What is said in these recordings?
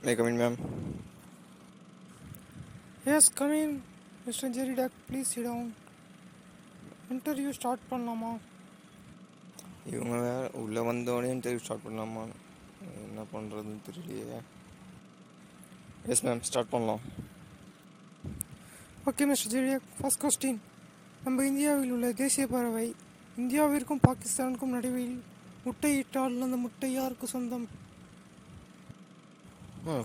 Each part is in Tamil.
May I come in, ma'am? Yes, come in, Mr. Jerry Duck. Please sit down. Interview start பண்ணலாமா? இவங்க வேறு உள்ளே வந்தோடனே இன்டர்வியூ ஸ்டார்ட் பண்ணலாமா? என்ன பண்ணுறதுன்னு தெரியலையே. எஸ் மேம், ஸ்டார்ட் பண்ணலாம். ஓகே மிஸ்டர் ஜெரி டக், ஃபர்ஸ்ட் கொஸ்டின். நம்ம இந்தியாவில் உள்ள தேசிய பறவை இந்தியாவிற்கும் பாகிஸ்தானுக்கும் நடுவில் முட்டையிட்டால் அந்த முட்டை யாருக்கு சொந்தம்?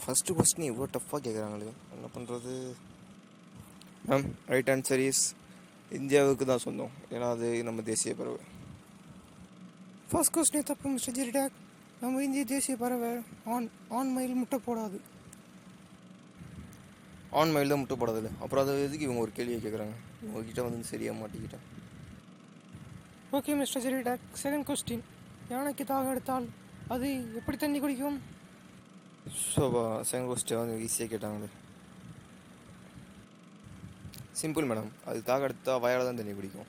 ஃபஸ்ட்டு கொஸ்டின் இவ்வளோ டஃப்பாக கேட்குறாங்களே, என்ன பண்ணுறது? மேம், ரைட் ஆன்சர் இஸ் இந்தியாவுக்கு தான் சொந்தம். ஏன்னா அது நம்ம தேசிய பறவை. ஃபர்ஸ்ட் கொஸ்டின் தப்பு மிஸ்டர் ஜெரி டக். நம்ம இந்திய தேசிய பறவை ஆண் மயில் முட்டை போடாது. ஆன் மயில் தான் முட்டை போடாதில்ல, அப்புறம் அது எதுக்கு இவங்க ஒரு கேள்வியை கேட்குறாங்க? இவங்ககிட்ட வந்து சரியாக மாட்டிக்கிட்டேன். ஓகே மிஸ்டர் ஜெரி டக், செகண்ட் கொஸ்டின். யானைக்கு தாக எடுத்தால் அது எப்படி தண்ணி குடிக்கும்? ஸோ செகண்ட் கொஸ்டின் வந்து ஈஸியாக கேட்டாங்களே. சிம்பிள் மேடம், அது தாக எடுத்தா வயால் தான் தண்ணி குடிக்கும்.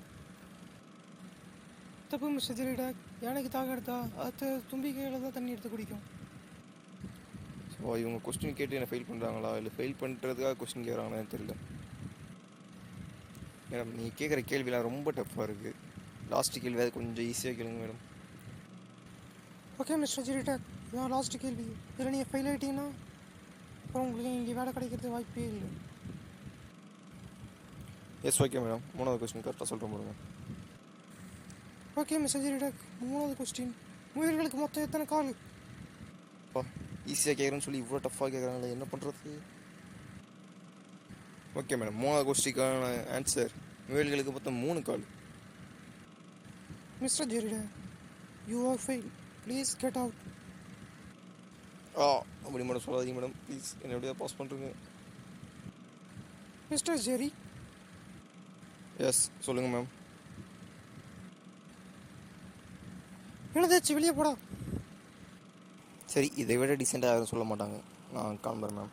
தப்பு மிஸ்டர் ஜெரி டக். யானைக்கு தாக எடுத்தா அது தும்பிக்கையில் தான் தண்ணி எடுத்து குடிக்கும். ஸோ இவங்க கொஸ்டின் கேட்டு என்ன ஃபெயில் பண்ணுறாங்களா, இல்லை ஃபெயில் பண்ணுறதுக்காக கொஸ்டின் கேட்குறாங்களான்னு தெரியல. மேடம், நீங்கள் கேட்குற கேள்விலாம் ரொம்ப டஃப்பாக இருக்குது. லாஸ்ட்டு கேள்வி அது கொஞ்சம் ஈஸியாக கேளுங்க மேடம். ஓகே மிஸ்டர் ஜெரி டக், இதான் லாஸ்ட் கேள்வி. இதில் நீங்கள் ஃபெயில் ஆகிட்டீங்கன்னா அப்புறம் உங்களுக்கு இங்கே வேலை கிடைக்கிறது வாய்ப்பே இல்லை. எஸ் ஓகே மேடம், மூணாவது கொஸ்டின் கரெக்டாக சொல்கிறேன் பாருங்க. ஓகே மிஸ்டர் ஜெரி டக், மூணாவது கொஸ்டின். முயல்களுக்கு மொத்தம் எத்தனை கால்? ஈஸியாக கேட்குறேன்னு சொல்லி இவ்வளோ டஃப்பாக கேட்குறாங்களே, என்ன பண்ணுறது? ஓகே மேடம், மூணாவது கொஸ்டினுக்கான ஆன்சர் முயல்களுக்கு மொத்தம் 3 கால். Mister Jerry Duck, you are fail. Please get out. அப்படி மேடம் சொல்லாதீங்க மேடம், ப்ளீஸ் என்ன எப்படியா பாஸ் பண்ணுறேங்க. Mister Jerry. எஸ் சொல்லுங்கள் மேம். எழுதாச்சு வெளியே போடா. சரி, இதை விட டீசெண்டாக யாரும் சொல்ல மாட்டாங்க. நான் கிளம்புறேன் மேம்.